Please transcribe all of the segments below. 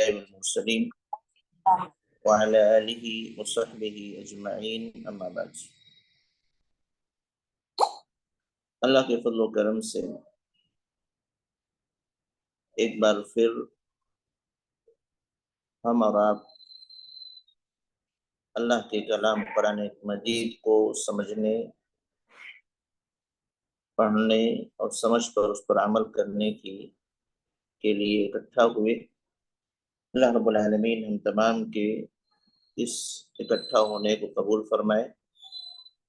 الأنبياء والمرسلين وعلى آله وصحبه أجمعين أما بعد۔ اللہ کے فضل و کرم سے ایک بار پھر ہم اور آپ اللہ کے کلام قرآن مجید کو سمجھنے، پڑھنے اور سمجھ کر اس پر عمل کرنے کے لیے اکٹھا ہوئے۔ اللہ رب العالمین ہم تمام کے اس اکٹھا ہونے کو قبول فرمائے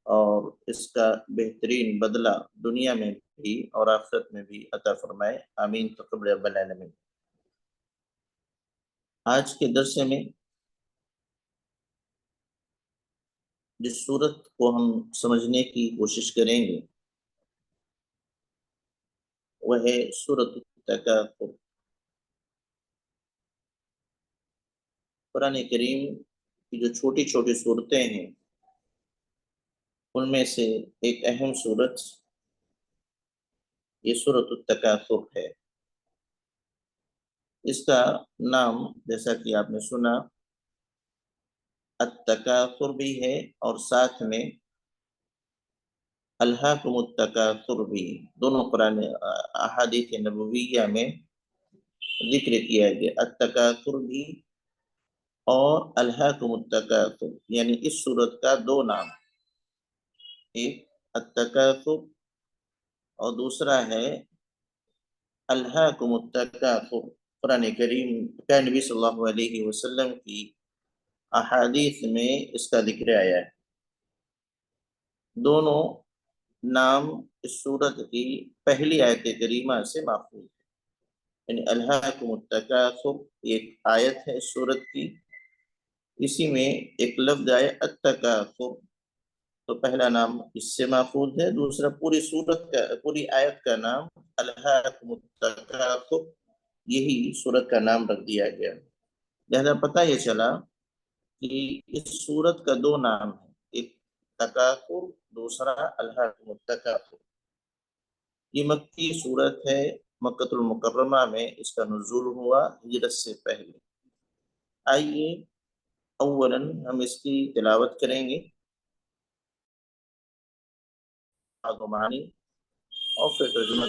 اور اس کا بہترین بدلہ دنیا میں بھی اور آخرت میں بھی عطا فرمائے، آمین تقبل رب العالمین۔ آج کے درس میں جس صورت کو ہم سمجھنے کی کوشش کریں گے وہ ہے سورۃ التکاثر۔ قرآن کریم کی جو چھوٹی چھوٹی صورتیں ہیں ان میں سے ایک اہم صورت یہ سورۃ التکاثر ہے۔ اس کا نام جیسا کہ آپ نے سنا التکاثر بھی ہے اور ساتھ میں الہاکم التکاثر بھی، دونوں قرآن احادیث نبویہ میں ذکر کیا گیا، التکاثر بھی اور الہاکم التکاثر، یعنی اس صورت کا دو نام، ایک التکاثر اور دوسرا ہے الہاکم التکاثر۔ قرآن کریم کا نبی صلی اللہ علیہ وسلم کی احادیث میں اس کا ذکر آیا ہے۔ دونوں نام اس سورت کی پہلی آیت کریمہ سے ماخوذ ہے، یعنی الہاکم التکاثر ایک آیت ہے اس سورت کی، اسی میں ایک لفظ آئے التکاثر، تو پہلا نام اس سے ماخوذ ہے، دوسرا پوری سورت کا، پوری آیت کا نام الہاکم التکاثر، یہی سورت کا نام رکھ دیا گیا۔ لہذا پتہ یہ چلا کہ اس سورت کا دو نام ہے، ایک تکاثر، دوسرا الہاکم التکاثر۔ یہ مکی سورت ہے، مکۃ المکرمہ میں اس کا نزول ہوا ہجرت سے پہلے۔ آئیے اولاً ہم اس کی تلاوت کریں گے معانی اور پھر ترجمہ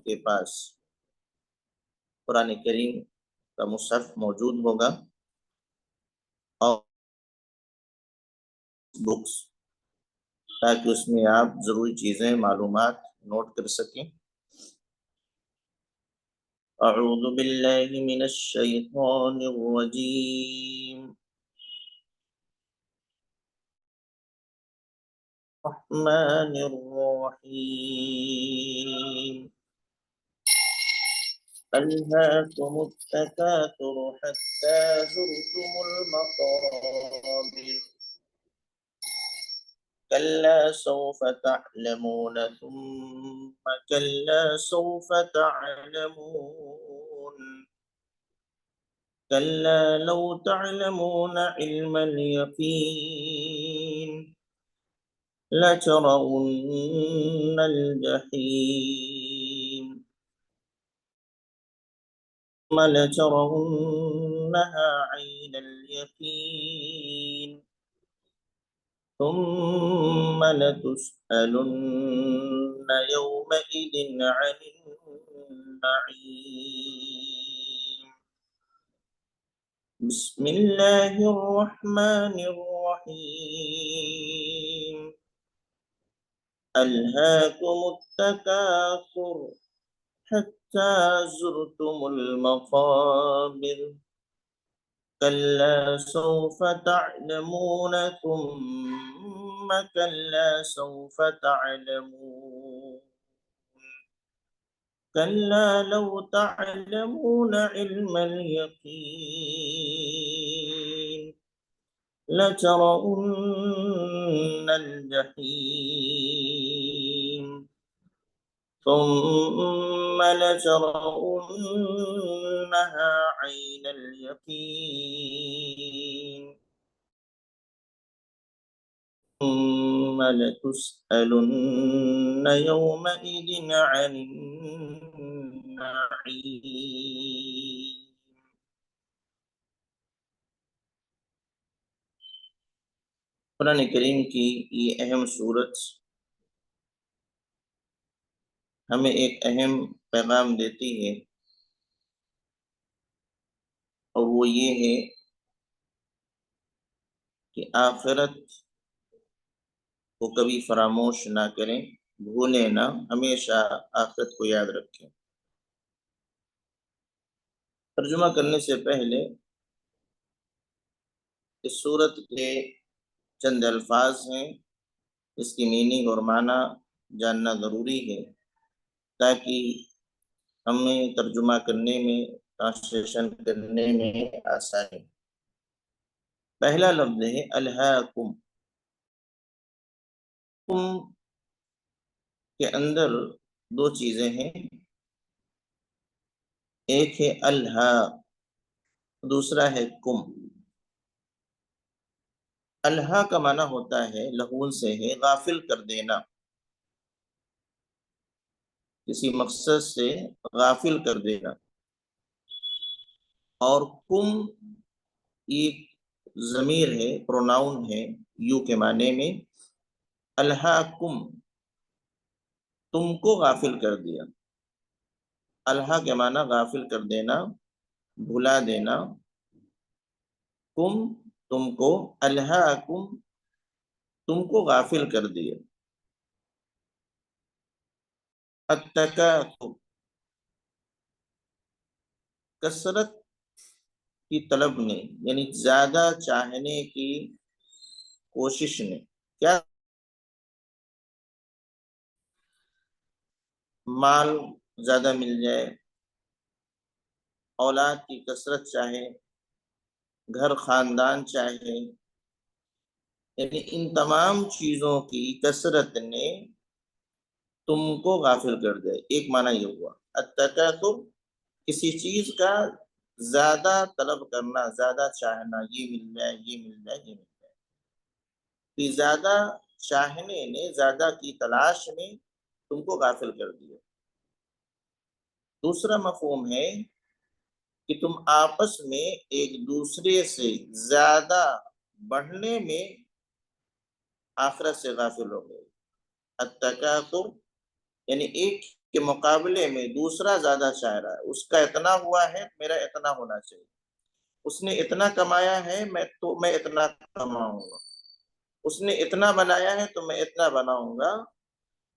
کے پاس قرآن کریم کا مصحف موجود ہوگا اور بکس، تاکہ اس میں آپ ضروری چیزیں، معلومات نوٹ کر سکیں۔ اعوذ باللہ من الشیطان الرجیم، الرحمن الرحیم، ألهاكم التكاثر حتى زرتم المقابر، كلا سوف تعلمون ثم كلا سوف تعلمون، كلا لو تعلمون علم اليقين لترون الجحيم ثم لترونها عين اليقين ثم لتسألن يومئذ عن النعيم۔ بسم الله الرحمن الرحيم، ألهاكم التكاثر حتى زرتم المقابر، كلا سوف تعلمون ثم كلا سوف تعلمون، كلا لو تعلمون علم اليقين لترون الجحيم ثم لترونها عين اليقين ثم لتسألن يومئذ عن النعيم. قرآن کریم کی یہ اہم صورت ہمیں ایک اہم پیغام دیتی ہے، اور وہ یہ ہے کہ آخرت کو کبھی فراموش نہ کریں، بھولیں نہ، ہمیشہ آخرت کو یاد رکھیں۔ ترجمہ کرنے سے پہلے اس صورت کے چند الفاظ ہیں، اس کی میننگ اور معنی جاننا ضروری ہے تاکہ ہمیں ترجمہ کرنے میں، ٹرانسلیشن کرنے میں آسانی۔ پہلا لفظ ہے الہاکم۔ کم کے اندر دو چیزیں ہیں، ایک ہے الہا، دوسرا ہے کم۔ الہا کا معنی ہوتا ہے، لغون سے ہے، غافل کر دینا، کسی مقصد سے غافل کر دینا۔ اور کم ایک ضمیر ہے، پروناؤن ہے، یو کے معنی میں۔ الہاکم، تم کو غافل کر دیا۔ الہا کے معنی غافل کر دینا، بھلا دینا۔ کم، تم کو، الہاکم، تم کو غافل کر دیا۔ التکاثر، کثرت کی طلب نے، یعنی زیادہ چاہنے کی کوشش نے۔ کیا؟ مال زیادہ مل جائے، اولاد کی کثرت چاہے، گھر خاندان چاہے، یعنی ان تمام چیزوں کی کثرت نے تم کو غافل کر دے۔ ایک معنی یہ ہوا التکاثر، کسی چیز کا زیادہ طلب کرنا، زیادہ چاہنا، یہ مل جائے، یہ مل جائے، یہ مل جائے۔ کہ زیادہ چاہنے نے، زیادہ کی تلاش نے تم کو غافل کر دیا۔ دوسرا مفہوم ہے کہ تم آپس میں ایک دوسرے سے زیادہ بڑھنے میں آخرت سے غافل ہو گئے۔ التکاثر یعنی ایک کے مقابلے میں دوسرا زیادہ چاہ رہا ہے، اس کا اتنا ہوا ہے، میرا اتنا ہونا چاہیے۔ اس نے اتنا کمایا ہے، میں اتنا کماؤں گا۔ اس نے اتنا بنایا ہے تو میں اتنا بناؤں گا۔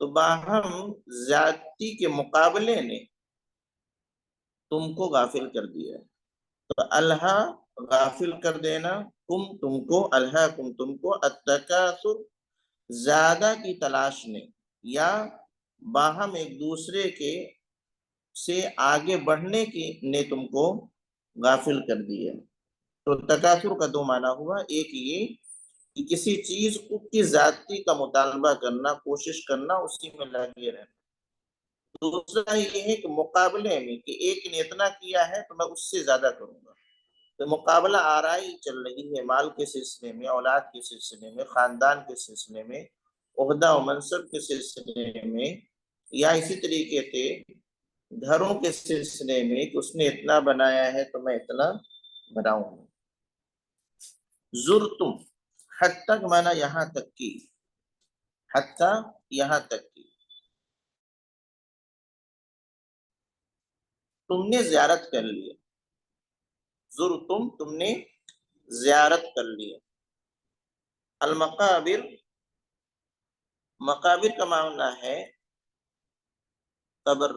تو باہم زیادتی کے مقابلے نے تم کو غافل کر دیا ہے۔ تو الہا غافل کر دینا، کم تم کو، الہا کم تم کو، التکاثر زیادہ کی تلاش نے، یا باہم ایک دوسرے کے سے آگے بڑھنے کی نے تم کو غافل کر دیا۔ تو تکاثر کا دو معنی ہوا، ایک یہ کہ کسی چیز کو کی ذاتی کا مطالبہ کرنا، کوشش کرنا، اسی میں لگے رہنا۔ دوسرا یہ ہے کہ مقابلے میں، کہ ایک نے اتنا کیا ہے تو میں اس سے زیادہ کروں گا۔ تو مقابلہ آرائی چل رہی ہے، مال کے سلسلے میں، اولاد کے سلسلے میں، خاندان کے سلسلے میں، عہدہ و منصب کے سلسلے میں، یا اسی طریقے سے گھروں کے سلسلے میں کہ اس نے اتنا بنایا ہے تو میں اتنا بناؤں گا۔ زرتم، حتی کا معنی یہاں تک کی، حتی یہاں تک کی۔ تم نے زیارت کر لیا، زرتم، تم نے زیارت کر لیا۔ المقابر، مقابر کا معنی ہے قبر،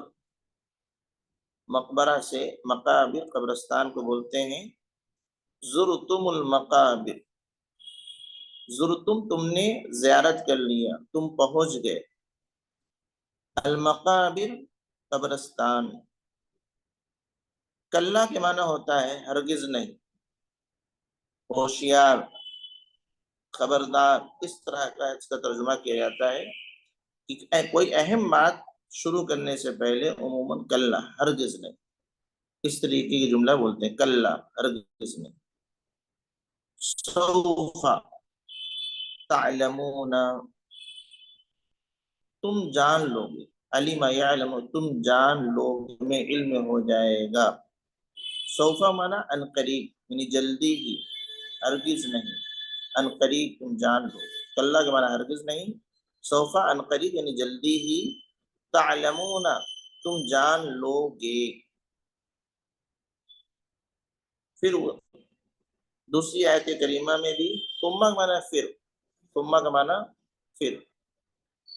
مقبرہ سے مقابر، قبرستان کو بولتے ہیں۔ زرتم المقابر، زرتم تم نے زیارت کر لیا، تم پہنچ گئے۔ المقابر قبرستان۔ کلا کے معنی ہوتا ہے ہرگز نہیں، ہوشیار، خبردار، اس طرح کا اس کا ترجمہ کیا جاتا ہے کہ کوئی اہم بات شروع کرنے سے پہلے عموماً کلا، ہرگز نہیں، اس طریقے کی جملہ بولتے ہیں، کلا، ہرگز نہیں۔ سوف، تعلمون تم جان لو گے، علم یعلم تم جان لو گے میں علم ہو جائے گا، سوفا مانا ان قریب یعنی جلدی ہی، ہرگز نہیں، ان قریب تم جان لو گے، کلا کا مانا ہرگز نہیں، سوفا ان قریب یعنی جلدی ہی، تعلمون تم جان لو گے۔ پھر دوسری آیت کریمہ میں بھی ثم کا مانا پھر، ثم کا مانا پھر،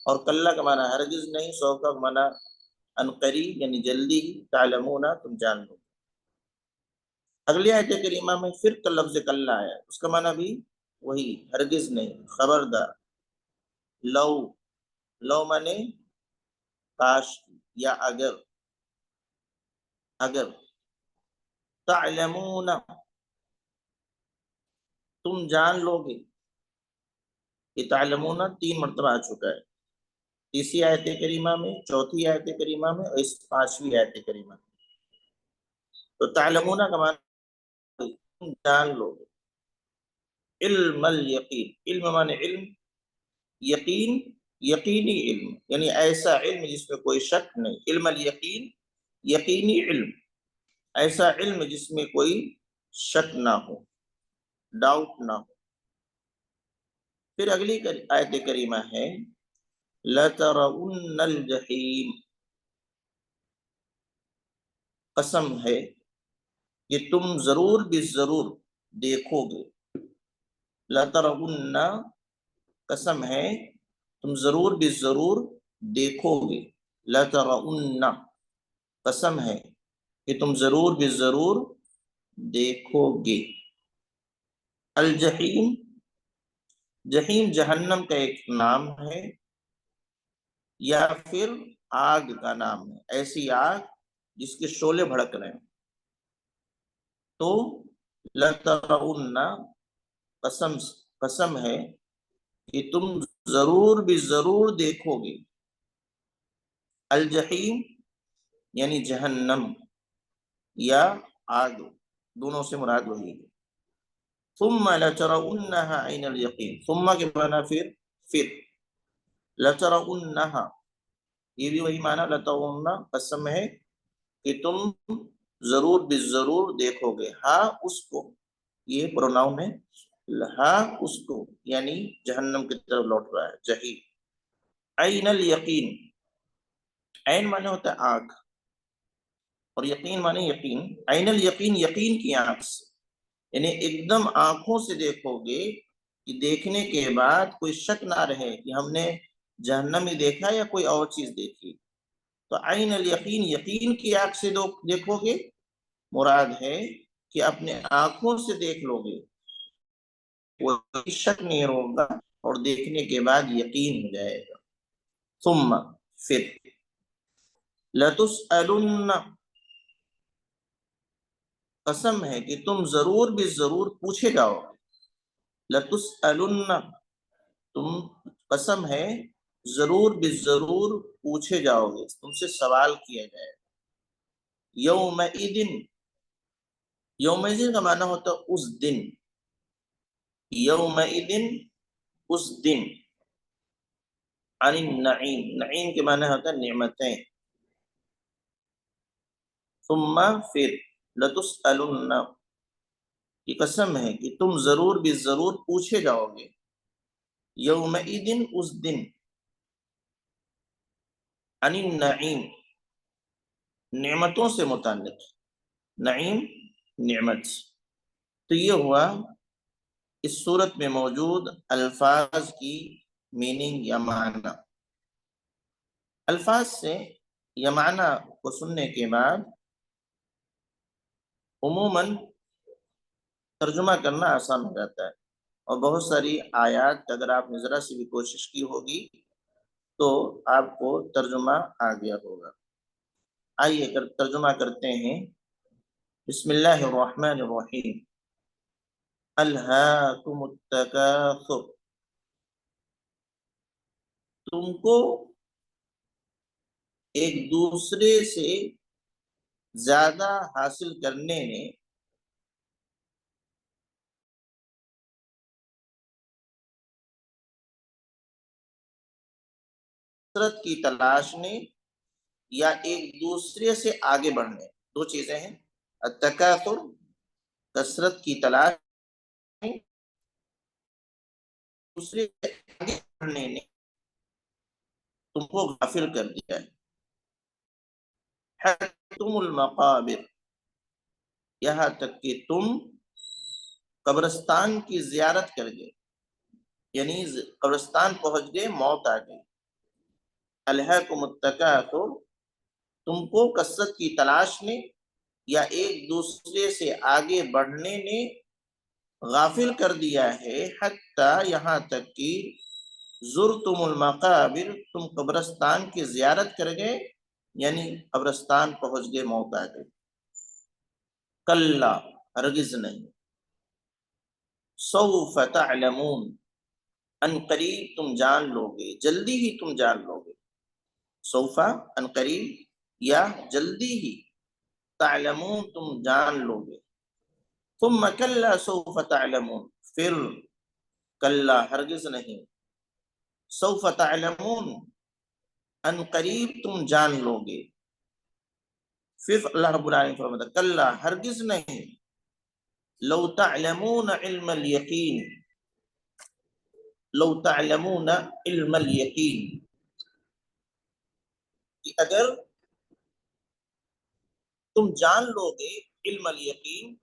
اور کلا کا مانا ہرگز نہیں، سوفا کا مانا ان قریب یعنی جلدی ہی، تعلمون تم جان لو۔ اگلی آیت کریمہ میں پھر کا لفظ کلا آیا، اس کا معنی بھی وہی، ہرگز نہیں، خبردار، لو، لو مانے کاش یا اگر، اگر، تعلمون تم جان لو گے، یہ تعلمون 3 مرتبہ آ چکا ہے، تیسری آیت کریمہ میں، چوتھی آیت کریمہ میں، اور اس 5ویں آیت کریمہ میں۔ تو تعلمون کا معنی تم جان لو گے، علم الیقین، علم مانے علم، یقین، یقینی علم یعنی ایسا علم جس میں کوئی شک نہیں، علم الیقین یقینی علم، ایسا علم جس میں کوئی شک نہ ہو، ڈاؤٹ نہ ہو۔ پھر اگلی آیت کریمہ ہے لَتَرَوُنَّ الْجَحِيمَ، قسم ہے کہ تم ضرور بھی ضرور دیکھو گے، لَتَرَوُنَّ قسم ہے تم ضرور بھی ضرور دیکھو گے، لَتَرَوُنَّ قسم ہے کہ تم ضرور بھی ضرور دیکھو گے۔ الجحیم، جحیم جہنم کا ایک نام ہے یا پھر آگ کا نام ہے، ایسی آگ جس کے شعلے بھڑک رہے ہیں۔ تو لَتَرَوُنَّ قسم ہے کہ تم ضرور بھی ضرور دیکھو گے، الجحیم یعنی جہنم یا آگ، دونوں سے مراد وہی ہے۔ ثم لترونها عین الیقین، ثم کے معنی پھر، لترونها یہ بھی وہی معنی، لترون قسم ہے کہ تم ضرور بھی ضرور دیکھو گے، ہاں اس کو، یہ پروناؤن ہے، ہاں اس کو یعنی جہنم کی طرف لوٹ رہا ہے، جحیم۔ عین الیقین، عین معنی ہوتا ہے آنکھ، اور یقین معنی یقین، عین الیقین یقین کی آنکھ سے، یعنی ایک دم آنکھوں سے دیکھو گے کہ دیکھنے کے بعد کوئی شک نہ رہے کہ ہم نے جہنم ہی دیکھا یا کوئی اور چیز دیکھی۔ تو عین الیقین یقین کی آنکھ سے دیکھو گے، مراد ہے کہ اپنے آنکھوں سے دیکھ لو گے، کوئی شک نہیں ہوگا اور دیکھنے کے بعد یقین ہو جائے گا۔ ثم پھر، لتسألن قسم ہے کہ تم ضرور بھی ضرور پوچھے جاؤ گے، لتسألن تم قسم ہے ضرور بھی ضرور پوچھے جاؤ گے، تم سے سوال کیا جائے گا۔ یومئذ، یومئذ کا معنی ہوتا ہے اس دن، یومئذ اس دن، عن النعیم، نعیم کے معنی ہوتا ہے نعمتیں۔ ثم پھر، لتسألن کی قسم ہے کہ تم ضرور بھی ضرور پوچھے جاؤ گے، یومئذ اس دن، عن النعیم نعمتوں سے متعلق، نعیم نعمت۔ تو یہ ہوا اس صورت میں موجود الفاظ کی میننگ یا معنی۔ الفاظ سے یا معنی کو سننے کے بعد عموماً ترجمہ کرنا آسان ہو جاتا ہے، اور بہت ساری آیات اگر آپ نے ذرا سی بھی کوشش کی ہوگی تو آپ کو ترجمہ آ گیا ہوگا۔ آئیے ترجمہ کرتے ہیں۔ بسم اللہ الرحمن الرحیم۔ الہاکم التکاثر، تم کو ایک دوسرے سے زیادہ حاصل کرنے نے کثرت کی تلاشنے یا ایک دوسرے سے آگے بڑھنے، دو چیزیں ہیں، التکاثر کثرت کی تلاش، دوسرے سے آگے بڑھنے نے تم کو غافل کر دیا ہے۔ تم المقابر، یہاں تک کہ تم قبرستان کی زیارت کر گئے، یعنی قبرستان پہنچ گئے، موت آ گئی۔ الہاکم التکاثر، تم کو کثرت کی تلاش نے یا ایک دوسرے سے آگے بڑھنے نے غافل کر دیا ہے، حتی یہاں تک کہ زرتم المقابر، تم قبرستان کی زیارت کر گئے، یعنی قبرستان پہنچ گئے، موت آ گئی۔ کلا، ہرگز نہیں، سوف تعلمون، ان قریب تم جان لو گے، جلدی ہی تم جان لو گے، سوف ان قریب یا جلدی ہی، تعلمون تم جان لو گے، ثم کلا سوف تعلمون، پھر کلا ہرگز نہیں، سوف تعلمون ان قریب تم جان لو گے، پھر اللہ رب العالمین فرماتا کلا ہرگز نہیں، لو تعلمون علم الیقین، لو تعلمون علم الیقین، کہ اگر تم جان لو گے علم الیقین،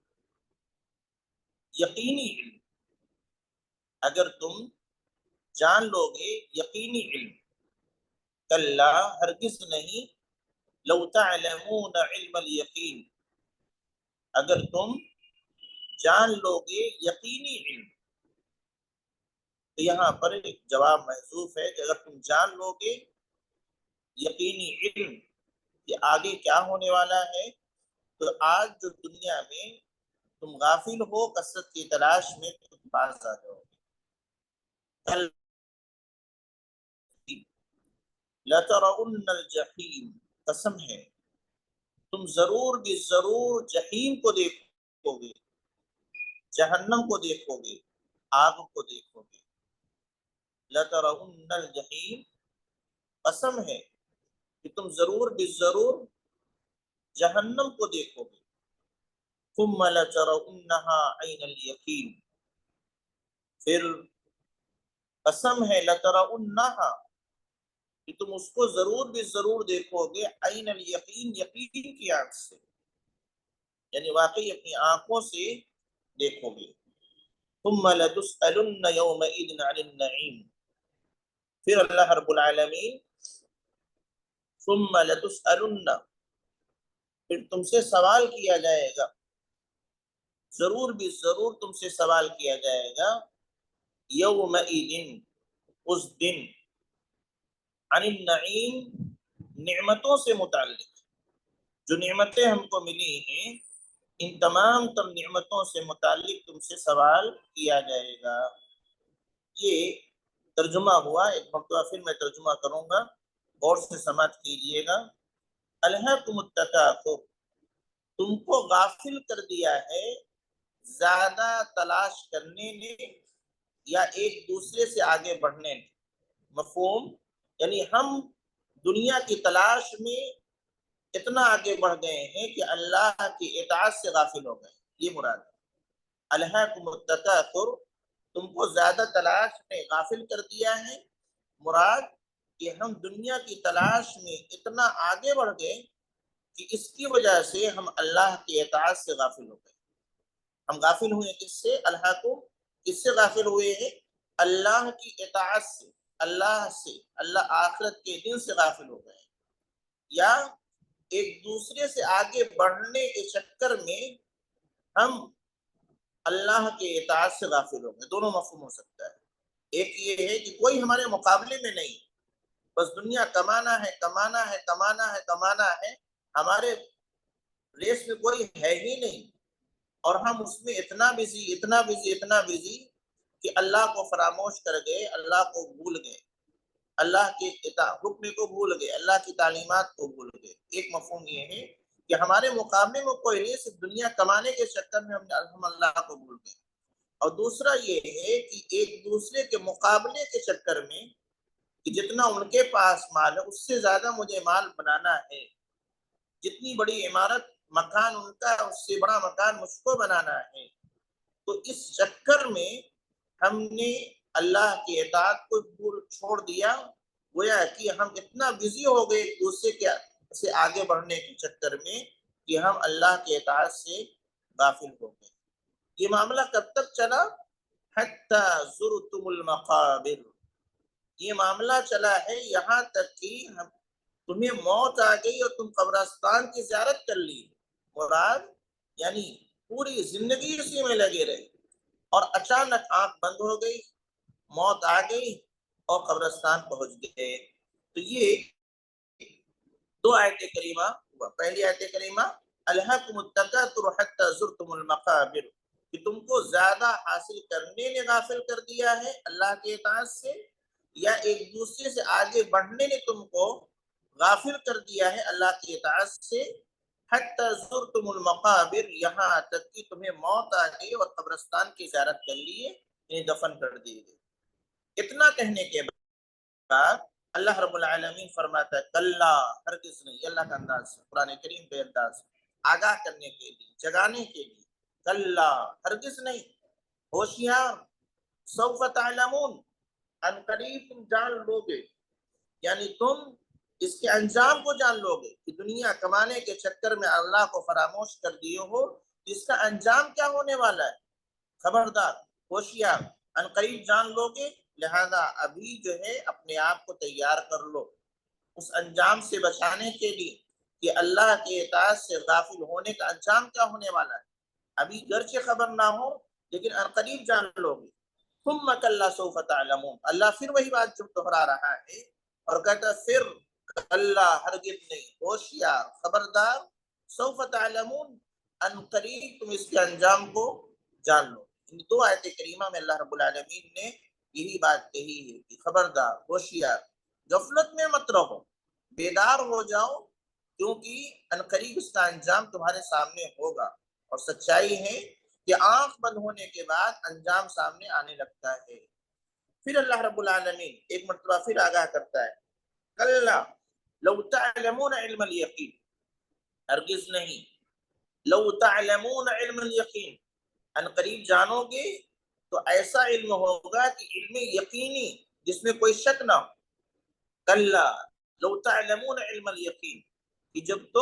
یقینی علم، اگر تم جان لو گے یقینی علم، کلا ہرگز نہیں، لو تعلمون علم الیقین، اگر تم جان لو گے یقینی علم، تو یہاں پر ایک جواب محذوف ہے کہ اگر تم جان لو گے یقینی علم کہ آگے کیا ہونے والا ہے، تو آج جو دنیا میں تم غافل ہو کثرت کی تلاش میں، تم باز آ جاؤ گے۔ لَتَرَوُنَّ الْجَحِيمَ، قسم ہے تم ضرور بھی ضرور جحیم کو دیکھو گے، جہنم کو دیکھو گے، آگ کو دیکھو گے۔ لَتَرَوُنَّ الْجَحِيمَ، قسم ہے کہ تم ضرور بھی ضرور جہنم کو دیکھو گے۔ ثُمَّ لَتَرَوُنَّهَا عَيْنَ الْيَقِينِ، پھر قسم ہے لَتَرَوُنَّهَا، کہ تم اس کو ضرور بھی ضرور دیکھو گے، عین الیقین، یقین کی آنکھ سے، یعنی واقعی اپنی آنکھوں سے دیکھو گے۔ ثم لتسألن یومئذ عن النعیم، پھر اللہ رب العالمین ثم لتسألن، پھر تم سے سوال کیا جائے گا، ضرور بھی ضرور تم سے سوال کیا جائے گا، یومئذ، اس دن، عن النعیم، نعمتوں سے متعلق، جو نعمتیں ہم کو ملی ہیں ان تمام تم نعمتوں سے متعلق تم سے سوال کیا جائے گا۔ یہ ترجمہ ہوا، ایک مرتبہ پھر میں ترجمہ کروں گا، غور سے سماعت کیجیے گا۔ الہاکم التکاثر، تم کو غافل کر دیا ہے زیادہ تلاش کرنے نے یا ایک دوسرے سے آگے بڑھنے نے۔ مفہوم، یعنی ہم دنیا کی تلاش میں اتنا آگے بڑھ گئے ہیں کہ اللہ کی اطاعت سے غافل ہو گئے، یہ مراد ہے۔ الہاکم التکاثر، تم کو زیادہ تلاش میں غافل کر دیا ہے، مراد کہ ہم دنیا کی تلاش میں اتنا آگے بڑھ گئے کہ اس کی وجہ سے ہم اللہ کی اطاعت سے غافل ہو گئے۔ ہم غافل ہوئے کس سے؟ الہاکم، کس سے غافل ہوئے ہیں؟ اللہ کی اطاعت سے، اللہ سے، اللہ آخرت کے دن سے غافل ہو گئے، یا ایک دوسرے سے آگے بڑھنے کے چکر میں ہم اللہ کے اطاعت سے غافل ہو گئے۔ دونوں مفہوم ہو سکتا ہے۔ ایک یہ ہے کہ کوئی ہمارے مقابلے میں نہیں، بس دنیا کمانا ہے، کمانا ہے، کمانا ہے، کمانا ہے، ہمارے ریس میں کوئی ہے ہی نہیں، اور ہم اس میں اتنا بزی، اتنا بزی، اتنا بزی کہ اللہ کو فراموش کر گئے، اللہ کو بھول گئے، اللہ کے حکم کو بھول گئے، اللہ کی تعلیمات کو بھول گئے۔ ایک مفہوم یہ ہے کہ ہمارے مقابلے میں کوئی نہیں، صرف دنیا کمانے کے چکر میں ہم اللہ کو بھول گئے۔ اور دوسرا یہ ہے کہ ایک دوسرے کے مقابلے کے چکر میں کہ جتنا ان کے پاس مال ہے اس سے زیادہ مجھے مال بنانا ہے، جتنی بڑی عمارت مکان ان کا اس سے بڑا مکان مجھ کو بنانا ہے۔ تو اس چکر میں ہم نے اللہ کی اطاعت کو چھوڑ دیا، گویا کہ ہم اتنا بزی ہو گئے ایک دوسرے کے سے آگے بڑھنے کے چکر میں کہ ہم اللہ کی اطاعت سے غافل ہو گئے۔ یہ معاملہ کب تک چلا؟ حتی زرتم المقابر، یہ معاملہ چلا ہے یہاں تک کہ تمہیں موت آ گئی اور تم قبرستان کی زیارت کر لی، مراد یعنی پوری زندگی اسی میں لگے رہے اور اچانک آنکھ بند ہو گئی، موت آ گئی اور قبرستان پہنچ گئے۔ تو یہ دو آیت کریمہ ہوا۔ پہلی آیت کریمہ الہاکم التکاثر حتی زرتم المقابر، کہ تم کو زیادہ حاصل کرنے نے غافل کر دیا ہے اللہ کے اطاعت سے، یا ایک دوسرے سے آگے بڑھنے نے تم کو غافل کر دیا ہے اللہ کی اطاعت سے۔ حتی زرتم المقابر، یہاں تک کہ تمہیں موت آ گئی اور قبرستان کی زیارت کر لیے، یعنی دفن کر دیے گئے۔ اتنا کہنے کے بعد اللہ رب العالمین فرماتا ہے کلا، ہرگز نہیں، یہ اللہ کا انداز ہے، قرآن کریم کے انداز ہے، آگاہ کرنے کے لیے، جگانے کے لیے، کلا ہرگز نہیں، ہوشیار، سوف تعلمون، ان قریب تم جان لو گے، یعنی تم اس کے انجام کو جان لو گے کہ دنیا کمانے کے چکر میں اللہ کو فراموش کر دیے ہو، اس کا انجام کیا ہونے والا ہے، خبردار، ہوشیار، ان قریب جان لو گے، لہذا ابھی جو ہے اپنے آپ کو تیار کر لو اس انجام سے بچانے کے لیے کہ اللہ کے اطاعت سے غافل ہونے کا انجام کیا ہونے والا ہے۔ ابھی گرچہ خبر نہ ہو لیکن ان قریب جان لو گے۔ ثم کلا سوف تعلمون، اللہ پھر وہی بات جو دہرا رہا ہے اور کہتا ہے پھر کلا ہرگز نہیں، ہوشیار، خبردار، سوف تعلمون، ان قریب تم اس کے انجام کو جان لو۔ ان دو آیت کریمہ میں اللہ رب العالمین نے یہی بات کہی ہے کہ خبردار، ہوشیار، غفلت میں مت رہو، بیدار ہو جاؤ، کیونکہ ان قریب اس کا انجام تمہارے سامنے ہوگا۔ اور سچائی ہے کہ آنکھ بند ہونے کے بعد انجام سامنے آنے لگتا ہے۔ پھر اللہ رب العالمین ایک مرتبہ پھر آگاہ کرتا ہے کلا لو تعلمون علم الیقین، ہرگز نہیں، لو تعلمون علم الیقین، ان قریب جانو گے تو ایسا علم ہوگا کہ علم یقینی جس میں کوئی شک نہ ہو۔ کلا لو تعلمون علم الیقین، کہ جب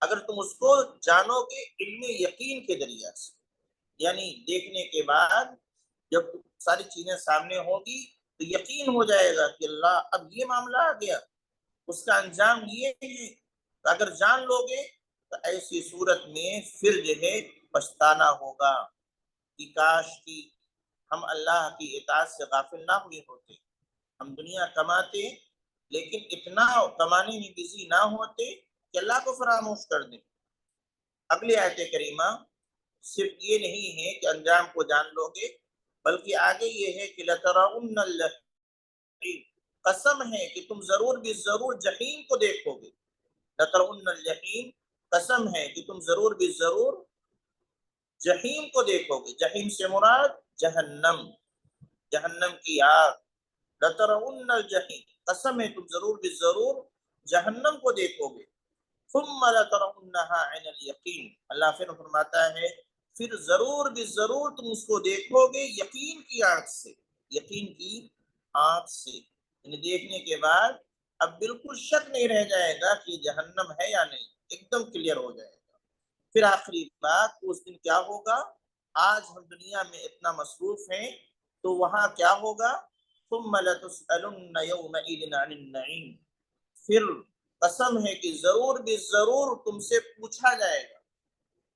اگر تم اس کو جانو گے علم یقین کے ذریعے سے، یعنی دیکھنے کے بعد جب ساری چیزیں سامنے ہوگی تو یقین ہو جائے گا کہ اللہ اب یہ معاملہ آ گیا، اس کا انجام یہ ہے۔ تو اگر جان لو گے تو ایسی صورت میں پھر جو ہے پچھتانا ہوگا کہ کاش کی ہم اللہ کی اطاعت سے غافل نہ ہوئے ہوتے، ہم دنیا کماتے لیکن اتنا کمانے میں بزی نہ ہوتے کہ اللہ کو فراموش کر دیں۔ اگلی آیت کریمہ صرف یہ نہیں ہے کہ انجام کو جان لو گے، بلکہ آگے یہ ہے کہ لَتَرَوُنَّ الْجَحِيمَ، قسم ہے کہ تم ضرور بھی ضرور جہنم کو دیکھو گے۔ لَتَرَوُنَّ الْجَحِيمَ، قسم ہے کہ تم ضرور بھی ضرور جہنم کو دیکھو گے۔ جہنم سے مراد جہنم، جہنم کی آگ۔ لَتَرَوُنَّ الْجَحِيمَ، قسم ہے تم ضرور بھی ضرور جہنم کو دیکھو گے۔ ثم لترونها عین الیقین، اللہ پھر فرماتا ہے پھر ضرور بھی ضرور تم اس کو دیکھو گے یقین کی آنکھ سے، یقین کی آنکھ سے، یعنی دیکھنے کے بعد اب بالکل شک نہیں رہ جائے گا کہ یہ جہنم ہے یا نہیں، ایک دم کلیئر ہو جائے گا۔ پھر آخری بات اس دن کیا ہوگا، آج ہم دنیا میں اتنا مصروف ہیں تو وہاں کیا ہوگا، ثم لتسألن یومئذ عن النعیم، پھر قسم ہے کہ ضرور بھی ضرور تم سے پوچھا جائے گا،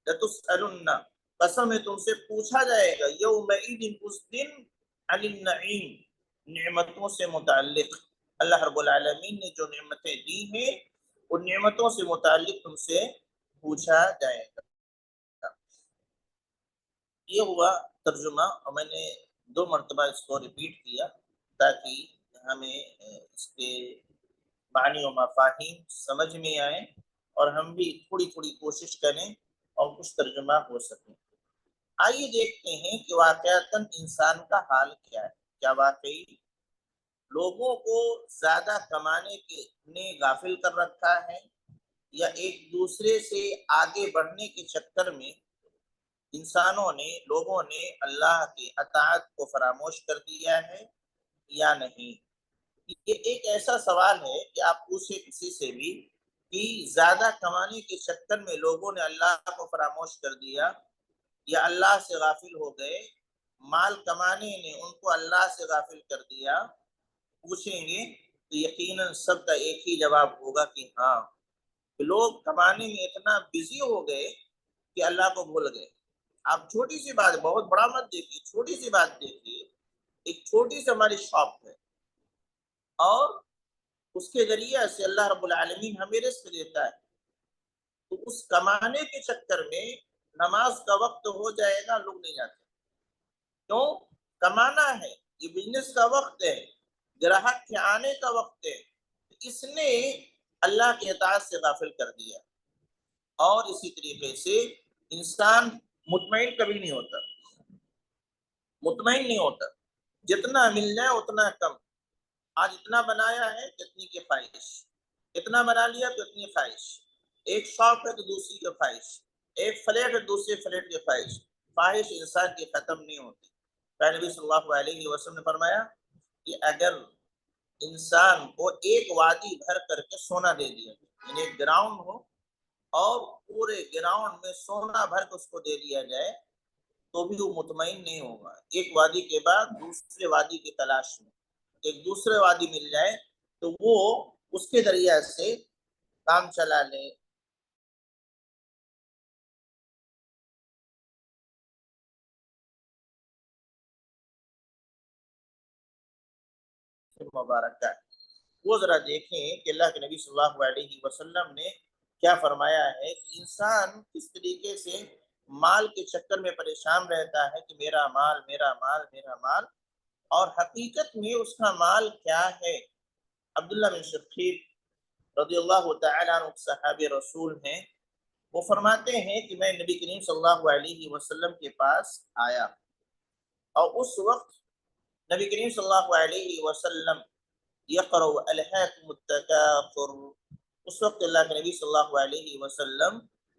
لتسألن، قسم ہے تم سے پوچھا جائے گا، یومئذ، اس دن، عن النعیم، نعمتوں سے متعلق، اللہ رب العالمین نے جو نعمتیں دی ہیں ان نعمتوں سے متعلق تم سے پوچھا جائے گا۔ یہ ہوا ترجمہ، اور میں نے 2 مرتبہ اس کو ریپیٹ کیا تاکہ ہمیں اس کے معنی و مفاہیم سمجھ میں آئیں اور ہم بھی تھوڑی تھوڑی کوشش کریں اور کچھ ترجمہ ہو سکیں۔ آئیے دیکھتے ہیں کہ واقعتاً انسان کا حال کیا ہے، کیا واقعی لوگوں کو زیادہ کمانے کے نے غافل کر رکھا ہے، یا ایک دوسرے سے آگے بڑھنے کے چکر میں لوگوں نے اللہ کی اطاعت کو فراموش کر دیا ہے یا نہیں؟ یہ ایک ایسا سوال ہے کہ آپ پوچھے کسی سے بھی کہ زیادہ کمانے کے چکر میں لوگوں نے اللہ کو فراموش کر دیا یا اللہ سے غافل ہو گئے، مال کمانے نے ان کو اللہ سے غافل کر دیا، پوچھیں گے تو یقیناً سب کا ایک ہی جواب ہوگا کہ ہاں، لوگ کمانے میں اتنا بزی ہو گئے کہ اللہ کو بھول گئے۔ آپ چھوٹی سی بات، بہت بڑا مت دیکھیے، چھوٹی سی بات دیکھیے، ایک چھوٹی سی ہماری شاپ ہے اور اس کے ذریعے سے اللہ رب العالمین ہمیں رزق دیتا ہے، تو اس کمانے کے چکر میں نماز کا وقت ہو جائے گا، لوگ نہیں جاتے۔ کیوں؟ کمانا ہے، یہ بزنس کا وقت ہے، گراہک کے آنے کا وقت ہے، اس نے اللہ کی اطاعت سے غافل کر دیا۔ اور اسی طریقے سے انسان مطمئن کبھی نہیں ہوتا، مطمئن نہیں ہوتا، جتنا مل جائے اتنا کم۔ آج اتنا بنایا ہے کہ اتنی کی خواہش، اتنا بنا لیا تو اتنی خواہش، ایک شاپ ہے تو دوسری کی خواہش، ایک فلیٹ ہے دوسرے فلیٹ کی خواہش، خواہش انسان کی ختم نہیں ہوتی۔ نبی صلی اللہ علیہ وسلم نے فرمایا کہ اگر انسان کو ایک وادی بھر کر کے سونا دے دیا، یعنی ایک گراؤنڈ ہو اور پورے گراؤنڈ میں سونا بھر کے اس کو دے دیا جائے تو بھی وہ مطمئن نہیں ہوگا۔ ایک وادی کے بعد دوسرے وادی کی تلاش میں ایک دوسرے وادی مل جائے تو وہ اس کے ذریعے سے کام چلا لے۔ مبارک ہے وہ ذرا دیکھیں کہ اللہ کے نبی صلی اللہ علیہ وسلم نے کیا فرمایا ہے کہ انسان کس طریقے سے مال کے چکر میں پریشان رہتا ہے کہ میرا مال میرا مال میرا مال، اور حقیقت میں اس کا مال کیا ہے۔ عبداللہ بن شقیق رضی اللہ تعالیٰ عنہ صحابی رسول ہیں، وہ فرماتے ہیں کہ میں نبی کریم صلی اللہ علیہ وسلم کے پاس آیا اور اس وقت نبی کریم صلی اللہ علیہ وسلم یقرأ الہاکم التکاثر، اس وقت اللہ کے نبی صلی اللہ علیہ وسلم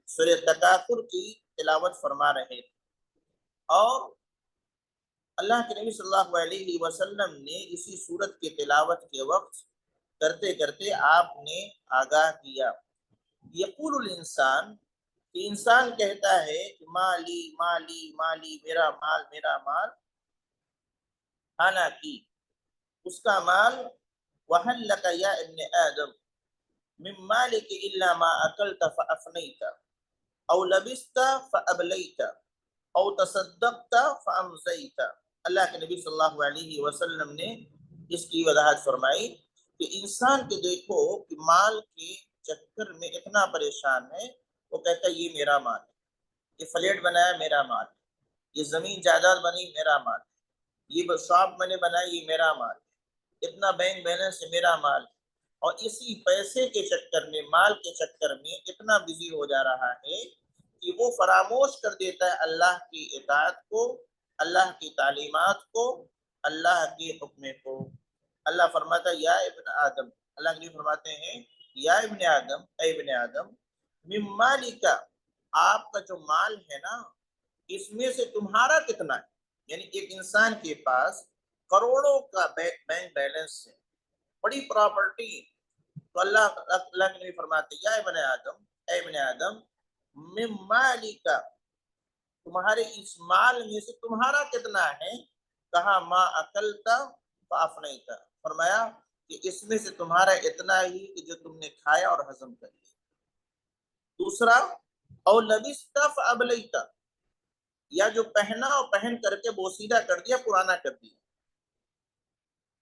سورہ تکاثر کی تلاوت فرما رہے تھے، اور اللہ کے نبی صلی اللہ علیہ وسلم نے اسی سورت کی تلاوت کے وقت کرتے کرتے آپ نے آگاہ کیا، یقول الانسان، کہ انسان کہتا ہے کہ مالی مالی مالی، میرا مال میرا مال، حالانکہ اس کا مال وَهَلْ لَكَ يَا ابْنِ آدم مِنْ مَالِكَ إِلَّا مَا أَكَلْتَ فَأَفْنَيْتَ أَوْ لَبِسْتَ فَأَبْلَيْتَ أَوْ تَصَدَّقْتَ فَأَمْضَيْتَ۔ اللہ کے نبی صلی اللہ علیہ وسلم نے اس کی وضاحت فرمائی کہ انسان کے دیکھو کہ مال کے چکر میں اتنا پریشان ہے، وہ کہتا ہے یہ میرا مال ہے، یہ فلیٹ بنایا میرا مال ہے، یہ زمین جائیداد بنی میرا مال ہے، یہ شاپ میں نے بنائی یہ میرا مال ہے، اتنا بینک بیلنس ہے میرا مال ہے، اور اسی پیسے کے چکر میں مال کے چکر میں اتنا بزی ہو جا رہا ہے کہ وہ فراموش کر دیتا ہے اللہ کی اطاعت کو، اللہ کی تعلیمات کو، اللہ کے حکم کو۔ اللہ فرماتا ہے یا ابن آدم، اللہ کے فرماتے ہیں یا ابن آدم، اے ابن آدم، من مالک، آپ کا جو مال ہے نا اس میں سے تمہارا کتنا ہے، یعنی ایک انسان کے پاس کروڑوں کا بینک بیلنس ہے، بڑی پراپرٹی، تو اللہ کے نبی فرماتے یا ابن آدم، اے ابن آدم، من مالک، تمہارے اس مال میں سے تمہارا کتنا ہے، کہا ما اکلتا فافنیتا، فرمایا کہ اس میں سے تمہارا اتنا ہی کہ جو تم نے کھایا اور ہضم کر لیا۔ دوسرا، او لبستا فابلیتا، یا جو پہنا اور پہن کر کے بوسیدہ کر دیا، پرانا کر دیا۔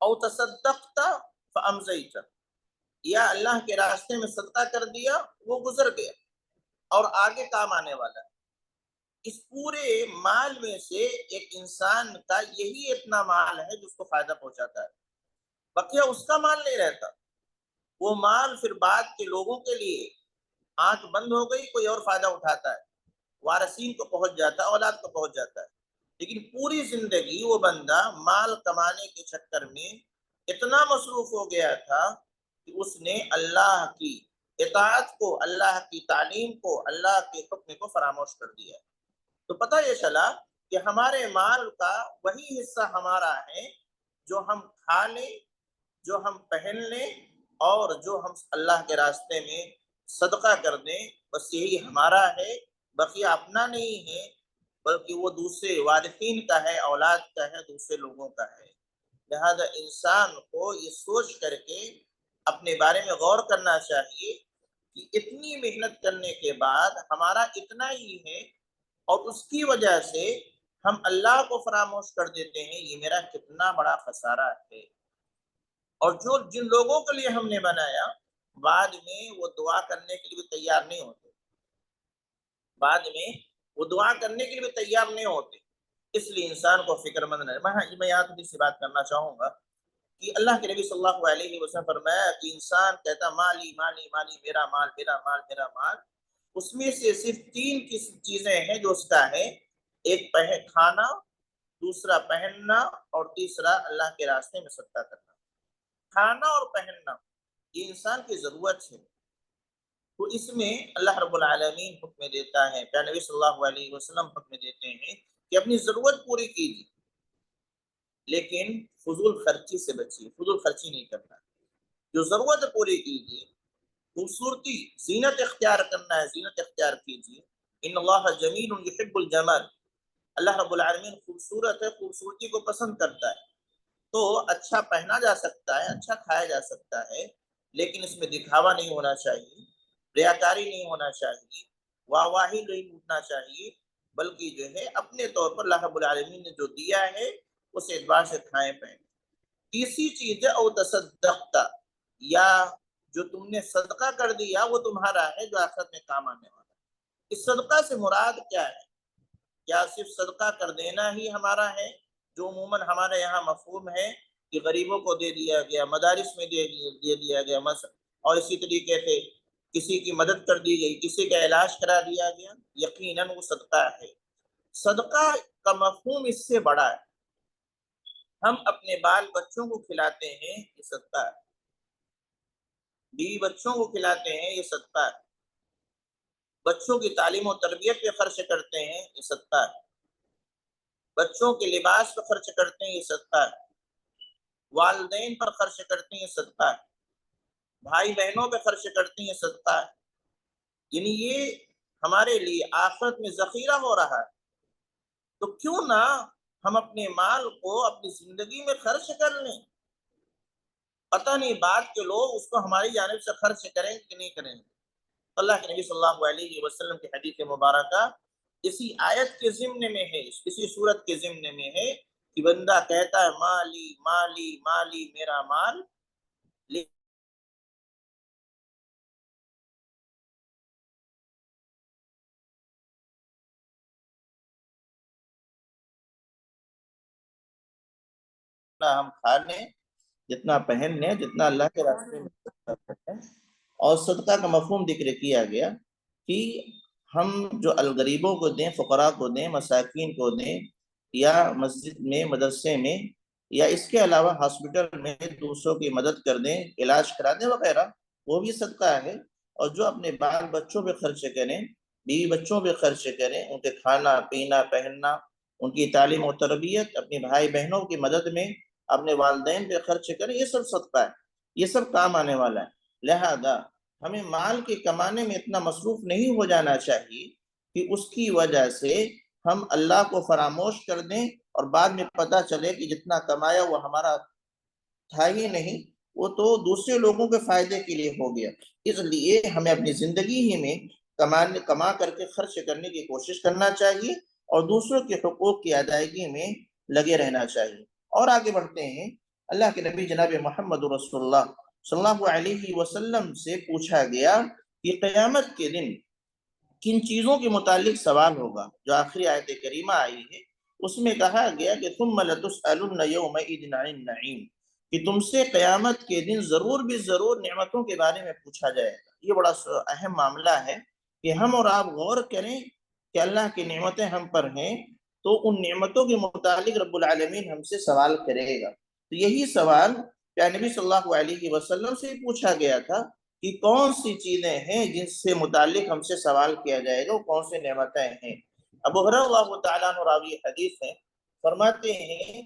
او تصدقتا فامزیتا، یا اللہ کے راستے میں صدقہ کر دیا، وہ گزر گیا اور آگے کام آنے والا ہے۔ اس پورے مال میں سے ایک انسان کا یہی اتنا مال ہے جو اس کو فائدہ پہنچاتا ہے، بقیہ اس کا مال نہیں رہتا، وہ مال پھر بعد کے لوگوں کے لیے، آنکھ بند ہو گئی کوئی اور فائدہ اٹھاتا ہے، وارثین کو پہنچ جاتا ہے، اولاد کو پہنچ جاتا ہے، لیکن پوری زندگی وہ بندہ مال کمانے کے چکر میں اتنا مصروف ہو گیا تھا کہ اس نے اللہ کی اطاعت کو، اللہ کی تعلیم کو، اللہ کے حکم کو فراموش کر دیا۔ تو پتہ یہ چلا کہ ہمارے مال کا وہی حصہ ہمارا ہے جو ہم کھا لیں، جو ہم پہن لیں، اور جو ہم اللہ کے راستے میں صدقہ کر دیں، بس یہی ہمارا ہے، بقیہ اپنا نہیں ہے، بلکہ وہ دوسرے وارثین کا ہے، اولاد کا ہے، دوسرے لوگوں کا ہے۔ لہذا انسان کو یہ سوچ کر کے اپنے بارے میں غور کرنا چاہیے کہ اتنی محنت کرنے کے بعد ہمارا اتنا ہی ہے، اور اس کی وجہ سے ہم اللہ کو فراموش کر دیتے ہیں، یہ میرا کتنا بڑا خسارہ ہے۔ اور جو جن لوگوں کے لیے ہم نے بنایا، بعد میں وہ دعا کرنے کے لیے بھی تیار نہیں ہوتے، بعد میں وہ دعا کرنے کے لیے بھی تیار نہیں ہوتے۔ اس لیے انسان کو فکر مند رہے۔ میں یہاں تھوڑی سی بات کرنا چاہوں گا کہ اللہ کے نبی صلی اللہ علیہ وسلم فرمایا کہ انسان کہتا مالی مالی مالی، میرا مال میرا مال میرا مال، اس میں سے صرف تین چیزیں ہیں جو اس کا ہے، ایک کھانا، دوسرا پہننا، اور تیسرا اللہ کے راستے میں صدقہ کرنا۔ کھانا اور پہننا یہ انسان کی ضرورت ہے، تو اس میں اللہ رب العالمین حکم دیتا ہے، پیارے نبی صلی اللہ علیہ وسلم حکم دیتے ہیں کہ اپنی ضرورت پوری کیجیے، لیکن فضول خرچی سے بچیے، فضول خرچی نہیں کرنا، جو ضرورت پوری کیجیے۔ خوبصورتی، زینت اختیار کرنا ہے، زینت اختیار کیجیے۔ ان اللہ جمیل یحب الجمال، اللہ رب العالمین خوبصورت ہے، خوبصورتی کو پسند کرتا ہے۔ تو اچھا پہنا جا سکتا ہے، اچھا کھایا جا سکتا ہے، لیکن اس میں دکھاوا نہیں ہونا چاہیے، ریاکاری نہیں ہونا چاہیے، واہ واہی نہیں لوٹنا چاہیے، بلکہ جو ہے اپنے طور پر اللہ رب العالمین نے جو دیا ہے اس اعتبار سے کھائیں پہنیں۔ تیسری چیز ہے او تصدقتا، یا جو تم نے صدقہ کر دیا وہ تمہارا ہے جو آخرت میں کام آنے والا ہے۔ اس صدقہ سے مراد کیا ہے؟ کیا صرف صدقہ کر دینا ہی ہمارا ہے، جو عموماً ہمارے یہاں مفہوم ہے کہ غریبوں کو دے دیا گیا، مدارس میں دے دیا گیا، اور اسی طریقے سے کسی کی مدد کر دی گئی، کسی کا علاج کرا دیا گیا؟ یقیناً وہ صدقہ ہے۔ صدقہ کا مفہوم اس سے بڑا ہے۔ ہم اپنے بال بچوں کو کھلاتے ہیں، یہ صدقہ ہے۔ بیوی بچوں کو کھلاتے ہیں، یہ صدقہ ہے۔ بچوں کی تعلیم و تربیت پہ خرچ کرتے ہیں، یہ صدقہ ہے۔ بچوں کے لباس پر خرچ کرتے ہیں، یہ صدقہ ہے۔ والدین پر خرچ کرتے ہیں، یہ صدقہ ہے۔ بھائی بہنوں پہ خرچ کرتے ہیں، یہ صدقہ ہے۔ یعنی یہ ہمارے لیے آخرت میں ذخیرہ ہو رہا ہے، تو کیوں نہ ہم اپنے مال کو اپنی زندگی میں خرچ کر لیں؟ پتہ نہیں بعد کے لوگ اس کو ہماری جانب سے خرچ کریں کہ نہیں کریں گے۔ اللہ کے نبی صلی اللہ علیہ وسلم کی حدیث مبارکہ اسی آیت کے ضمن میں ہے، اسی صورت کے ضمن میں ہے کہ بندہ کہتا ہے مالی مالی مالی، میرا مال، جتنا ہم کھا لیں، جتنا پہن لیں، جتنا اللہ کے راستے میں صدقہ کریں۔ اور صدقہ کا مفہوم ذکر کیا گیا کہ ہم جو الغریبوں کو دیں، فقراء کو دیں، مساکین کو دیں، یا مسجد میں، مدرسے میں، یا اس کے علاوہ ہاسپٹل میں دوسروں کی مدد کر دیں، علاج کرا دیں وغیرہ، وہ بھی صدقہ ہے۔ اور جو اپنے بال بچوں پہ خرچ کریں، بیوی بچوں پہ خرچ کریں، ان کے کھانا پینا پہننا، ان کی تعلیم و تربیت، اپنے بھائی بہنوں کی مدد میں، اپنے والدین پہ خرچ کریں، یہ سب صدقہ ہے، یہ سب کام آنے والا ہے۔ لہذا ہمیں مال کے کمانے میں اتنا مصروف نہیں ہو جانا چاہیے کہ اس کی وجہ سے ہم اللہ کو فراموش کر دیں، اور بعد میں پتہ چلے کہ جتنا کمایا وہ ہمارا تھا ہی نہیں، وہ تو دوسرے لوگوں کے فائدے کے لیے ہو گیا۔ اس لیے ہمیں اپنی زندگی ہی میں کما کر کے خرچ کرنے کی کوشش کرنا چاہیے، اور دوسروں کے حقوق کی ادائیگی میں لگے رہنا چاہیے۔ اور آگے بڑھتے ہیں، اللہ کے نبی جناب محمد رسول اللہ صلی اللہ علیہ وسلم سے پوچھا گیا کہ قیامت کے دن کن چیزوں کے متعلق سوال ہوگا، جو آخری آیت کریمہ آئی ہے اس میں کہا گیا کہ ثم لتسألن یومئذ عن النعیم، کہ تم سے قیامت کے دن ضرور بھی ضرور نعمتوں کے بارے میں پوچھا جائے گا۔ یہ بڑا اہم معاملہ ہے کہ ہم اور آپ غور کریں کہ اللہ کی نعمتیں ہم پر ہیں، تو ان نعمتوں کے متعلق رب العالمین ہم سے سوال کرے گا۔ تو یہی سوال کیا نبی صلی اللہ علیہ وسلم سے پوچھا گیا تھا کہ کون سی چیزیں ہیں جن سے متعلق ہم سے سوال کیا جائے گا، کون سے نعمتیں ہیں؟ ابو ہریرہ اللہ تعالیٰ عنہ راوی حدیث ہیں، فرماتے ہیں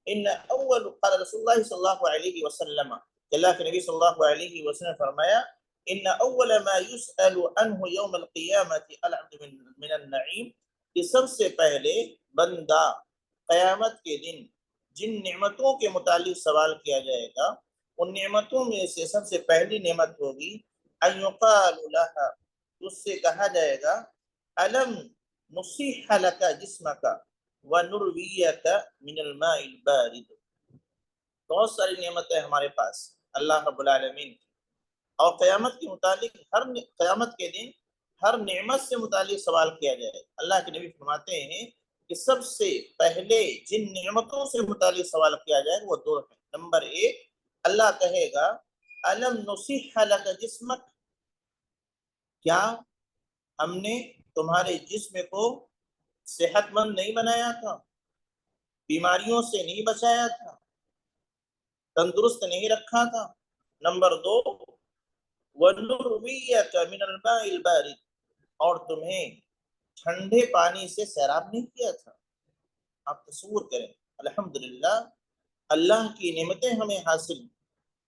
ان اول قال رسول اللہ صلی اللہ علیہ وسلم، اللہ کے نبی صلی اللہ علیہ وسلم فرمایا ان اول ما يسأل عنه يوم القیامة العبد من النعیم، کہ سب سے پہلے بندہ قیامت کے دن جن نعمتوں کے متعلق سوال کیا جائے گا، ان نعمتوں میں سے سب سے پہلی نعمت ہوگی ان یقال لها، اس سے کہا جائے گا الم نصیح لک جسمک ونرویک من الماء البارد۔ بہت ساری نعمتیں ہمارے پاس اللہ رب العالمین کی، اور قیامت کے متعلق قیامت کے دن ہر نعمت سے متعلق سوال کیا جائے گا۔ اللہ کے نبی فرماتے ہیں کہ سب سے پہلے جن نعمتوں سے متعلق سوال کیا جائے گا وہ دو ہیں۔ نمبر ایک، اللہ کہے گا الم نصیح لک جسمک، کیا ہم نے تمہارے جسم کو صحت مند نہیں بنایا تھا، بیماریوں سے نہیں بچایا تھا، تندرست نہیں رکھا تھا؟ نمبر دو، وَنُرْوِيَكَ مِنَ الْمَاءِ الْبَارِدِ، اور تمہیں ٹھنڈے پانی سے سیراب نہیں کیا تھا۔ آپ تصور کریں، الحمدللہ اللہ کی نعمتیں ہمیں حاصل،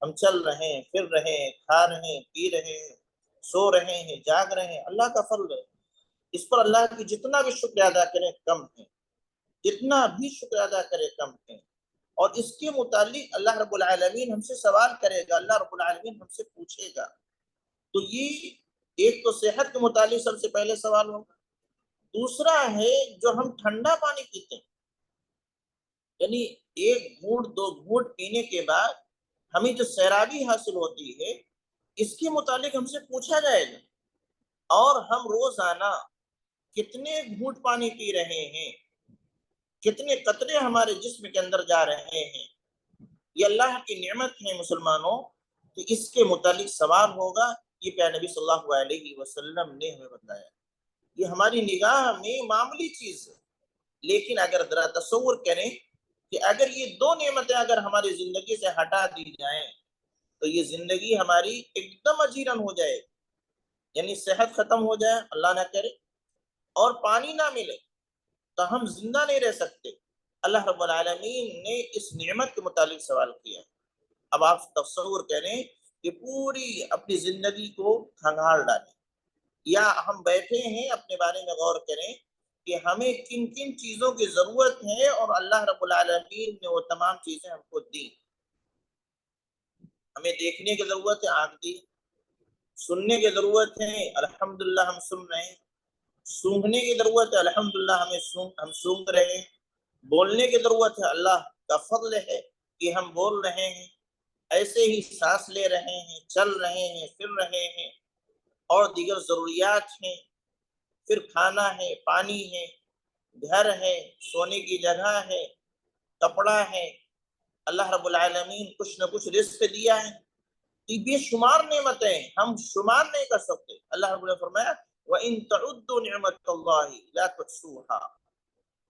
ہم چل رہے ہیں، پھر رہے ہیں، کھا رہے ہیں، پی رہے ہیں، سو رہے ہیں، جاگ رہے ہیں، اللہ کا فضل ہے۔ اس پر اللہ کی جتنا بھی شکر ادا کریں کم ہے، جتنا بھی شکر ادا کرے کم ہے۔ اور اس کے متعلق اللہ رب العالمین ہم سے سوال کرے گا، اللہ رب العالمین ہم سے پوچھے گا۔ تو یہ ایک تو صحت کے متعلق سب سے پہلے سوال ہوگا، دوسرا ہے جو ہم ٹھنڈا پانی پیتے ہیں، یعنی ایک گھونٹ دو گھونٹ پینے کے بعد ہمیں جو سیرابی حاصل ہوتی ہے، اس کے متعلق ہم سے پوچھا جائے گا۔ اور ہم روزانہ کتنے گھونٹ پانی پی رہے ہیں، کتنے قطرے ہمارے جسم کے اندر جا رہے ہیں، یہ اللہ کی نعمت ہے مسلمانوں، کہ اس کے متعلق سوال ہوگا۔ یہ پیارے نبی صلی اللہ علیہ وسلم نے ہمیں بتایا۔ یہ ہماری نگاہ میں معمولی چیز ہے، لیکن اگر ذرا تصور کریں کہ اگر یہ دو نعمتیں اگر ہماری زندگی سے ہٹا دی جائیں تو یہ زندگی ہماری ایک دم اجیرن ہو جائے، یعنی صحت ختم ہو جائے اللہ نہ کرے، اور پانی نہ ملے تو ہم زندہ نہیں رہ سکتے۔ اللہ رب العالمین نے اس نعمت کے متعلق سوال کیا۔ اب آپ تصور کریں کہ پوری اپنی زندگی کو کھنگال ڈالیں، یا ہم بیٹھے ہیں اپنے بارے میں غور کریں کہ ہمیں کن کن چیزوں کی ضرورت ہے، اور اللہ رب العالمین نے وہ تمام چیزیں ہم کو دی۔ ہمیں دیکھنے کی ضرورت ہے، آنکھ دی، سننے کی ضرورت ہے، الحمدللہ ہم سن رہے ہیں، سونگھنے کی ضرورت ہے، الحمدللہ ہم سونگ رہے ہیں، بولنے کی ضرورت ہے، اللہ کا فضل ہے کہ ہم بول رہے ہیں، ایسے ہی سانس لے رہے ہیں، چل رہے ہیں، پھر رہے ہیں، اور دیگر ضروریات ہیں، پھر کھانا ہے، پانی ہے، گھر ہے، سونے کی جگہ ہے، کپڑا ہے، اللہ رب العالمین کچھ نہ کچھ رزق دیا ہے۔ بے شمار نعمتیں ہم شمار نہیں کر سکتے۔ اللہ رب العالمین نے فرمایا وَإِن تَعُدُّوا نِعْمَةَ اللَّهِ لَا تُحْصُوهَا،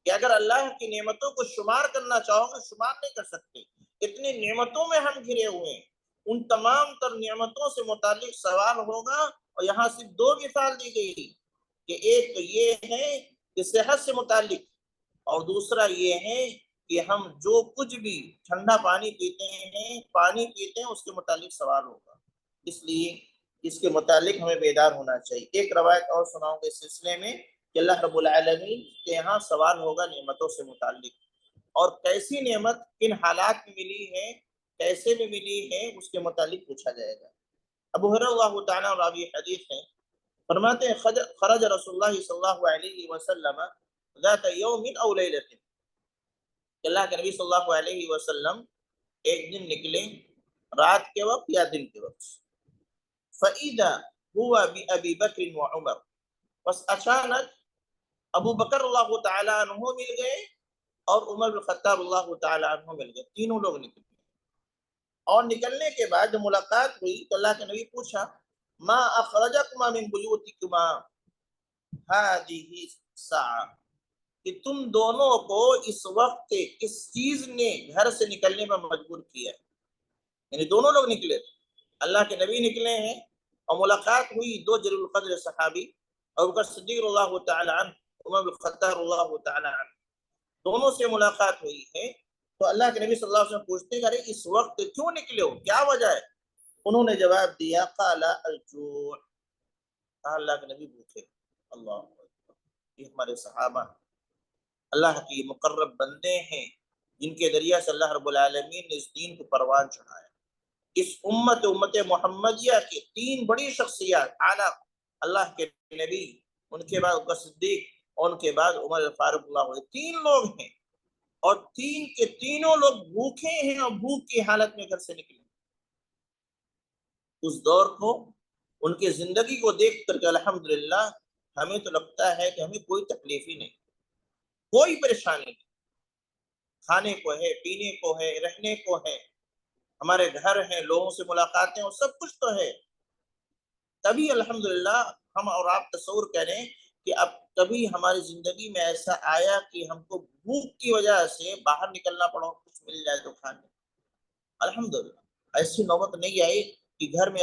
کہ اگر اللہ کی نعمتوں کو شمار کرنا چاہو گے شمار نہیں کر سکتے۔ اتنی نعمتوں میں ہم گھرے ہوئے ہیں، ان تمام تر نعمتوں سے متعلق سوال ہوگا، اور یہاں صرف دو مثال دی گئی کہ ایک تو یہ ہے کہ صحت سے متعلق، اور دوسرا یہ ہے کہ ہم جو کچھ بھی ٹھنڈا پانی پیتے ہیں، پانی پیتے ہیں، اس کے متعلق سوال ہوگا۔ اس لیے اس کے متعلق ہمیں بیدار ہونا چاہیے۔ ایک روایت اور سناؤں گے اس سلسلے میں کہ اللہ رب العالمین کے یہاں سوال ہوگا نعمتوں سے متعلق، اور کیسی نعمت کن حالات میں ملی ہے، کیسے میں ملی ہے، اس کے متعلق پوچھا جائے گا۔ ابو ہریرہ اللہ تعالیٰ راوی حدیث ہیں، فرماتے ہیں خرج رسول اللہ صلی اللہ علیہ وسلم ذات یوم او لیلۃ، اللہ کے نبی صلی اللہ علیہ وسلم ایک دن نکلے، رات کے وقت یا دن کے وقت، فَإِذَا هُوَ بِأَبِي بَكْرٍ وَعُمَرٍ، بس اچانک ابو بکر اللہ تعالیٰ عنہ مل گئے اور عمر بن خطاب اللہ تعالیٰ عنہ مل گئے، تینوں لوگ نکل گئے۔ اور نکلنے کے بعد جب ملاقات ہوئی تو اللہ کے نبی پوچھا ما اخرجکما من بیوتکما هذه الساعة، کہ تم دونوں کو اس وقت کس چیز نے گھر سے نکلنے میں مجبور کیا؟ یعنی دونوں لوگ نکلے تھے، اللہ کے نبی نکلے ہیں اور ملاقات ہوئی دو جلیل القدر صحابی، ابو بکر صدیق رضی اللہ تعالی عنہ، عمر بن الخطاب رضی اللہ تعالی عنہ، دونوں سے ملاقات ہوئی ہے۔ تو اللہ کے نبی صلی اللہ علیہ وسلم پوچھتے ہیں کہ ارے اس وقت کیوں نکلے ہو، کیا وجہ ہے؟ انہوں نے جواب دیا قال الجوع، اللہ کے نبی بھوکے۔ اللہ اکبر، یہ ہمارے صحابہ اللہ کی مقرب بندے ہیں جن کے ذریعہ سے اللہ رب العالمین نے اس دین کو پروان چڑھایا۔ اس امت محمدیہ کی تین بڑی شخصیات اعلیٰ، اللہ کے نبی، ان کے بعد ابو صدیق، اور ان کے بعد عمر فاروق اللہ علیہ، تین لوگ ہیں اور تین کے تینوں لوگ بھوکے ہیں اور بھوک کی حالت میں گھر سے نکلے۔ اس دور کو، ان کی زندگی کو دیکھ کر کے الحمدللہ ہمیں تو لگتا ہے کہ ہمیں کوئی تکلیف ہی نہیں، کوئی پریشانی نہیں، کھانے کو ہے، پینے کو ہے، رہنے کو ہے، ہمارے گھر ہیں، لوگوں سے ملاقاتیں اور سب کچھ تو ہے۔ تبھی الحمدللہ ہم اور آپ تصور کریں کہ اب کبھی ہماری زندگی میں ایسا آیا کہ ہم کو بھوک کی وجہ سے باہر نکلنا پڑا، کچھ مل جائے تو کھانے، الحمدللہ ایسی نوبت نہیں آئی کہ گھر میں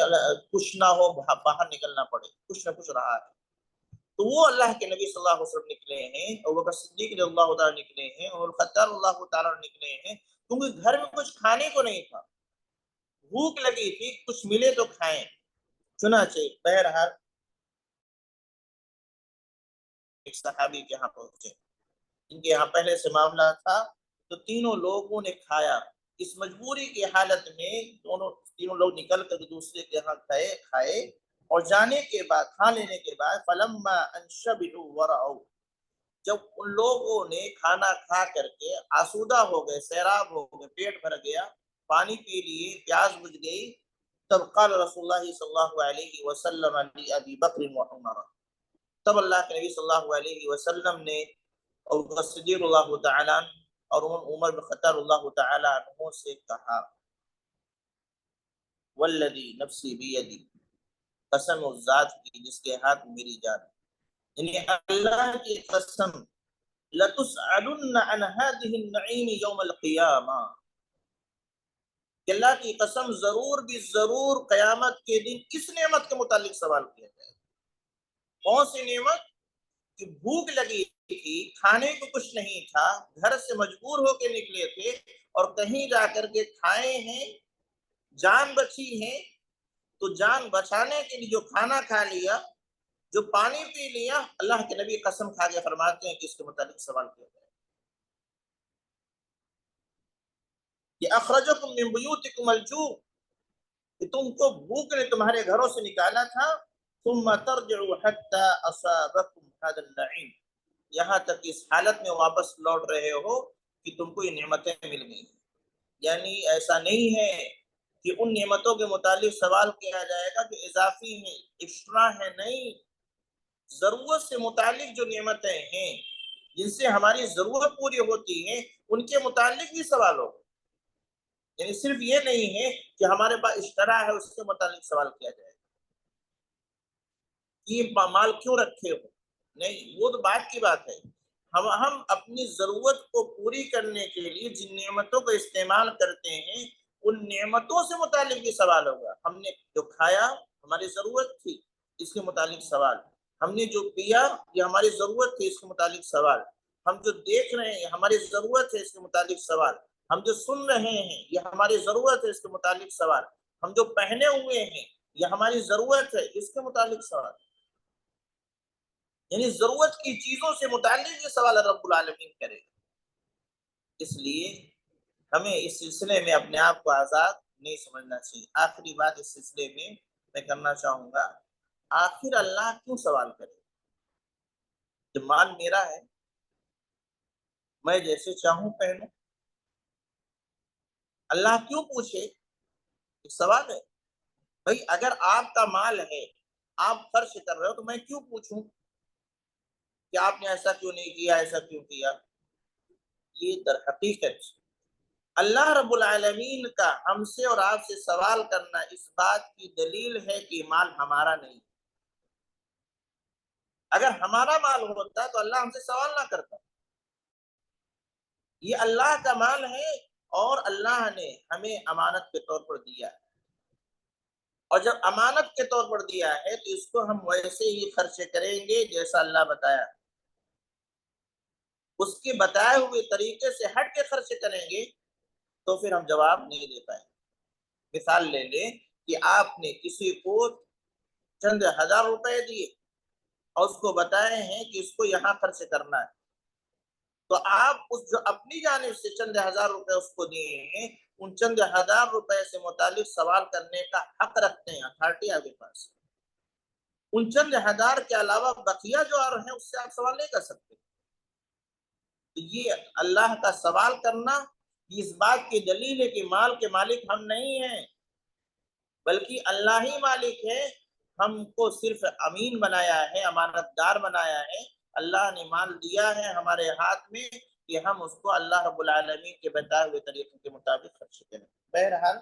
کچھ نہ ہو باہر نکلنا پڑے، کچھ نہ کچھ رہا ہے۔ تو وہ اللہ کے نبی صلی اللہ علیہ وسلم نکلے ہیں، ابو بکر صدیق رضی اللہ تعالیٰ نکلے ہیں، اور خطاب اللہ تعالیٰ نکلے ہیں، کیونکہ گھر میں کچھ کھانے کو نہیں تھا، بھوک لگی تھی، کچھ ملے تو کھائیں۔ چنانچہ بہرحال ایک صحابی کے یہاں پہنچے، ان کے یہاں پہلے سے معاملہ تھا، تو تینوں لوگوں نے کھایا۔ اس مجبوری کی حالت میں تینوں لوگ نکل کر دوسرے کے یہاں کھائے اور جانے کے بعد، کھا لینے کے بعد فلما ان شبعوا ورعوا، جب ان لوگوں نے کھانا کھا کر کے آسودہ ہو گئے، سیراب ہو گئے، پیٹ بھر گیا، پانی پی لیے، پیاس بجھ گئی، تب قال رسول اللہ صلی اللہ علیہ وسلم لأبی بکر وعمر، تب اللہ کے نبی صلی اللہ علیہ وسلم نے اور صدیق اللہ تعالیٰ اور عمر بن خطاب اللہ تعالیٰ عنہ سے کہا والذی نفسی بیدی، قسم اس ذات کی جس کے ہاتھ میری جان، یعنی اللہ کی قسم، لَتُسْأَلُنَّ عَنْ هَذِهِ النَّعِيمِ يَوْمَ الْقِيَامَةِ، کہ اللہ کی قسم ضرور بھی ضرور قیامت کے دن کس نعمت کے متعلق سوال کیا جائے۔ کون سی نعمت؟ کہ بھوک لگی تھی، کھانے کو کچھ نہیں تھا، گھر سے مجبور ہو کے نکلے تھے اور کہیں جا کر کے کھائے ہیں، جان بچی ہے، تو جان بچانے کے لیے جو کھانا کھا لیا، جو پانی پی لیا، اللہ کے نبی قسم کھا کے فرماتے ہیں کہ اس کے متعلق سوال کیا جائے کہ اخرجکم من بیوتکم الجوع، کہ تم کو بھوک نے تمہارے گھروں سے نکالا تھا، ثم ترجعوا حتى اصابکم هذا النعیم، یہاں تک اس حالت میں واپس لوٹ رہے ہو کہ تم کو یہ نعمتیں مل گئی۔ یعنی ایسا نہیں ہے کہ ان نعمتوں کے متعلق سوال کیا جائے گا کہ اضافی ہے، ایکسٹرا ہے، نہیں، ضرورت سے متعلق جو نعمتیں ہیں جن سے ہماری ضرورت پوری ہوتی ہے، ان کے متعلق بھی سوال ہوگا۔ یعنی صرف یہ نہیں ہے کہ ہمارے پاس اشترا ہے اس کے متعلق سوال کیا جائے گا، یہ مال کیوں رکھے ہو، نہیں، وہ تو بات کی بات ہے۔ ہم اپنی ضرورت کو پوری کرنے کے لیے جن نعمتوں کو استعمال کرتے ہیں، ان نعمتوں سے متعلق بھی سوال ہوگا۔ ہم نے جو کھایا ہماری ضرورت تھی، اس کے متعلق سوال، ہم نے جو پیا یہ ہماری ضرورت تھی، اس کے متعلق سوال، ہم جو دیکھ رہے ہیں ہماری ضرورت ہے، اس کے متعلق سوال، ہم جو سن رہے ہیں یہ ہماری ضرورت ہے، اس کے متعلق سوال، ہم جو پہنے ہوئے ہیں یہ ہماری ضرورت ہے، اس کے متعلق سوال، یعنی ضرورت کی چیزوں سے متعلق یہ سوال رب العالمین کرے گا۔ اس لیے ہمیں اس سلسلے میں اپنے آپ کو آزاد نہیں سمجھنا چاہیے۔ آخری بات اس سلسلے میں کرنا چاہوں گا، آخر اللہ کیوں سوال کرے؟ جب مال میرا ہے، میں جیسے چاہوں پہنوں، اللہ کیوں پوچھے؟ ایک سوال ہے بھائی، اگر آپ کا مال ہے، آپ خرچ کر رہے ہو، تو میں کیوں پوچھوں کہ آپ نے ایسا کیوں نہیں کیا، ایسا کیوں کیا؟ یہ در حقیقت اللہ رب العالمین کا ہم سے اور آپ سے سوال کرنا اس بات کی دلیل ہے کہ مال ہمارا نہیں۔ اگر ہمارا مال ہوتا تو اللہ ہم سے سوال نہ کرتا۔ یہ اللہ کا مال ہے، اور اللہ نے ہمیں امانت کے طور پر دیا ہے، اور جب امانت کے طور پر دیا ہے تو اس کو ہم ویسے ہی خرچ کریں گے جیسا اللہ بتایا، اس کے بتائے ہوئے طریقے سے ہٹ کے خرچ کریں گے تو پھر ہم جواب نہیں دے پائیں گے۔ مثال لے لیں کہ آپ نے کسی کو چند ہزار روپے دیے اور اس کو بتائے ہیں کہ اس کو یہاں خرچ کرنا ہے، تو آپ اس جو اپنی جانب سے چند ہزار روپے اس کو دیے ہیں، ان چند ہزار روپے سے متعلق سوال کرنے کا حق رکھتے ہیں، اتھارٹی آپ کے پاس۔ ان چند ہزار کے علاوہ بقیہ جو اور ہیں اس سے آپ سوال نہیں کر سکتے۔ یہ اللہ کا سوال کرنا اس بات کی دلیل ہے کہ مال کے مالک ہم نہیں ہیں، بلکہ اللہ ہی مالک ہے۔ ہم کو صرف امین بنایا ہے، امانت دار بنایا ہے، اللہ نے مال دیا ہے ہمارے ہاتھ میں کہ ہم اس کو اللہ رب العالمین کے بتائے ہوئے طریقے کے مطابق خرچ کریں۔ بہرحال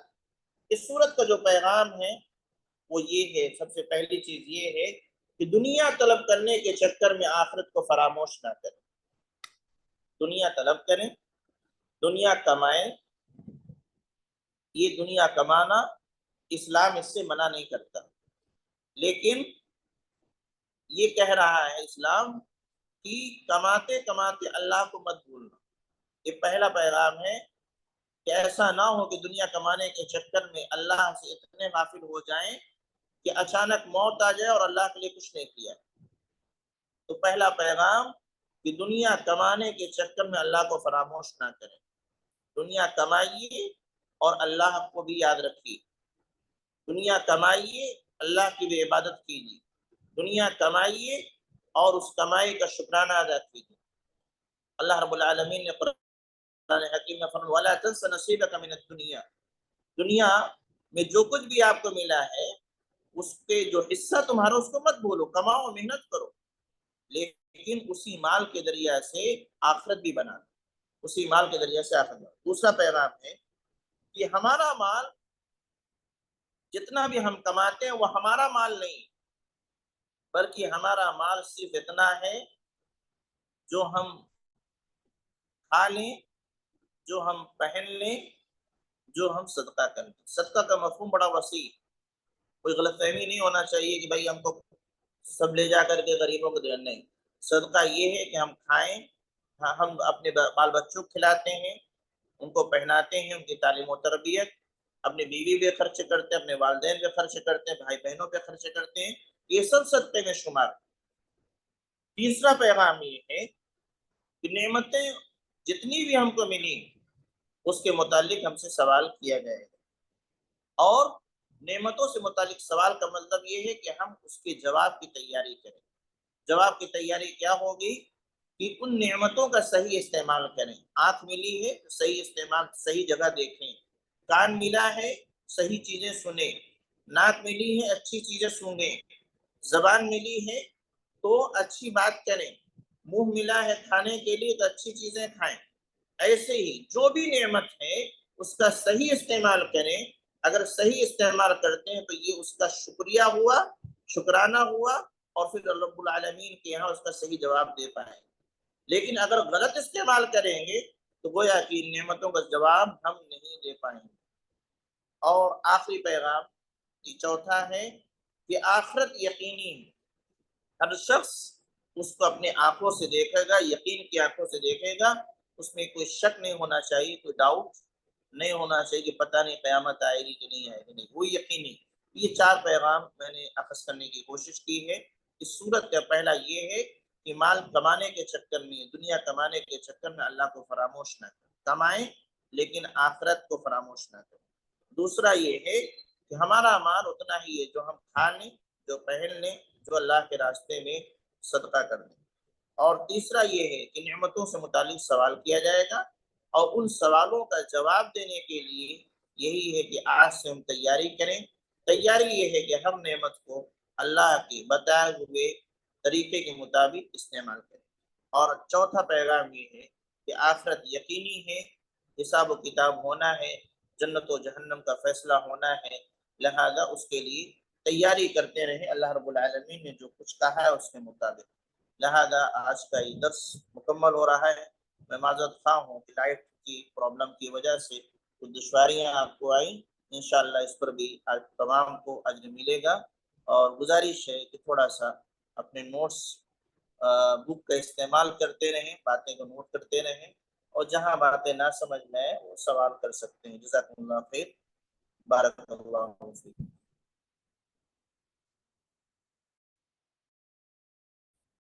اس صورت کا جو پیغام ہے وہ یہ ہے، سب سے پہلی چیز یہ ہے کہ دنیا طلب کرنے کے چکر میں آخرت کو فراموش نہ کریں۔ دنیا طلب کریں، دنیا کمائیں، یہ دنیا کمانا اسلام اس سے منع نہیں کرتا، لیکن یہ کہہ رہا ہے اسلام کہ کماتے کماتے اللہ کو مت بھولنا۔ یہ پہلا پیغام ہے کہ ایسا نہ ہو کہ دنیا کمانے کے چکر میں اللہ سے اتنے غافل ہو جائیں کہ اچانک موت آ جائے اور اللہ کے لیے کچھ نہیں کیا۔ تو پہلا پیغام کہ دنیا کمانے کے چکر میں اللہ کو فراموش نہ کریں، دنیا کمائیے اور اللہ کو بھی یاد رکھیے، دنیا کمائیے، اللہ کی بھی عبادت کیجیے، دنیا کمائیے اور اس کمائی کا شکرانہ ادا کیجیے۔ اللہ رب العالمین نے قرآن حکیم میں فرمایا وَلَا تَنْسَ نَصِيبَكَ مِنَ الدُّنْيَا، دنیا میں جو کچھ بھی آپ کو ملا ہے اس کے جو حصہ تمہارا اس کو مت بھولو، کماؤ، محنت کرو، لیکن اسی مال کے ذریعہ سے آخرت بھی بنا، اسی مال کے ذریعہ سے آخرت بنا۔ دوسرا پیغام ہے کہ ہمارا مال جتنا بھی ہم کماتے ہیں وہ ہمارا مال نہیں، بلکہ ہمارا مال صرف اتنا ہے جو ہم کھا لیں، جو ہم پہن لیں، جو ہم صدقہ کریں۔ صدقہ کا مفہوم بڑا وسیع، کوئی غلط فہمی نہیں ہونا چاہیے کہ بھائی ہم کو سب لے جا کر کے غریبوں کو دینا، نہیں۔ صدقہ یہ ہے کہ ہم کھائیں، ہم اپنے بال بچوں کو کھلاتے ہیں، ان کو پہناتے ہیں، ان کی تعلیم و تربیت، اپنی بیوی پہ خرچ کرتے ہیں، اپنے والدین پہ خرچ کرتے ہیں، بھائی بہنوں پہ خرچ کرتے ہیں، یہ سب صدقے میں شمار۔ تیسرا پیغام یہ ہے کہ نعمتیں جتنی بھی ہم کو ملی اس کے متعلق ہم سے سوال کیا جائے گا، اور نعمتوں سے متعلق سوال کا مطلب یہ ہے کہ ہم اس کے جواب کی تیاری کریں۔ جواب کی تیاری کیا ہوگی کہ ان نعمتوں کا صحیح استعمال کریں۔ آنکھ ملی ہے تو صحیح استعمال، صحیح جگہ دیکھیں، کان ملا ہے صحیح چیزیں سنیں، ناک ملی ہے اچھی چیزیں سونگیں، زبان ملی ہے تو اچھی بات کریں، منہ ملا ہے کھانے کے لیے تو اچھی چیزیں کھائیں۔ ایسے ہی جو بھی نعمت ہے اس کا صحیح استعمال کریں، اگر صحیح استعمال کرتے ہیں تو یہ اس کا شکریہ ہوا، شکرانہ ہوا، اور پھر رب العالمین کے یہاں اس کا صحیح جواب دے پائیں۔ لیکن اگر غلط استعمال کریں گے تو گویا کہ نعمتوں کا جواب ہم نہیں دے پائیں گے۔ اور آخری پیغام یہ چوتھا ہے کہ آخرت یقینی ہے، ہر شخص اس کو اپنے آنکھوں سے دیکھے گا، یقین کی آنکھوں سے دیکھے گا، اس میں کوئی شک نہیں ہونا چاہیے، کوئی ڈاؤٹ نہیں ہونا چاہیے کہ پتہ نہیں قیامت آئے گی کہ نہیں آئے گی، نہیں، وہ یقینی۔ یہ چار پیغام میں نے اخذ کرنے کی کوشش کی ہے۔ اس صورت کا پہلا یہ ہے کہ مال کمانے کے چکر میں، دنیا کمانے کے چکر میں اللہ کو فراموش نہ کریں، کمائیں لیکن آخرت کو فراموش نہ کریں۔ دوسرا یہ ہے کہ ہمارا مال اتنا ہی ہے جو ہم کھا لیں، جو پہن لیں، جو اللہ کے راستے میں صدقہ کر دیں۔ اور تیسرا یہ ہے کہ نعمتوں سے متعلق سوال کیا جائے گا، اور ان سوالوں کا جواب دینے کے لیے یہی ہے کہ آج سے ہم تیاری کریں۔ تیاری یہ ہے کہ ہم نعمت کو اللہ کے بتائے ہوئے طریقے کے مطابق استعمال کریں۔ اور چوتھا پیغام یہ ہے کہ آخرت یقینی ہے، حساب و کتاب ہونا ہے، جنت و جہنم کا فیصلہ ہونا ہے، لہذا اس کے لیے تیاری کرتے رہیں۔ اللہ رب العالمین نے جو کچھ کہا ہے اس کے مطابق۔ لہذا آج کا یہ درس مکمل ہو رہا ہے۔ میں معذرت خواہ ہوں کہ لائٹ کی پرابلم کی وجہ سے کچھ دشواریاں آپ کو آئیں، انشاءاللہ اس پر بھی آج تمام کو اجر ملے گا۔ اور گزارش ہے کہ تھوڑا سا اپنے نوٹس بک کا استعمال کرتے رہیں، باتیں کو نوٹ کرتے رہیں، اور جہاں باتیں نہ سمجھ میں آئے وہ سوال کر سکتے ہیں۔ جزاکم اللہ خیر، بارک اللہ فیک۔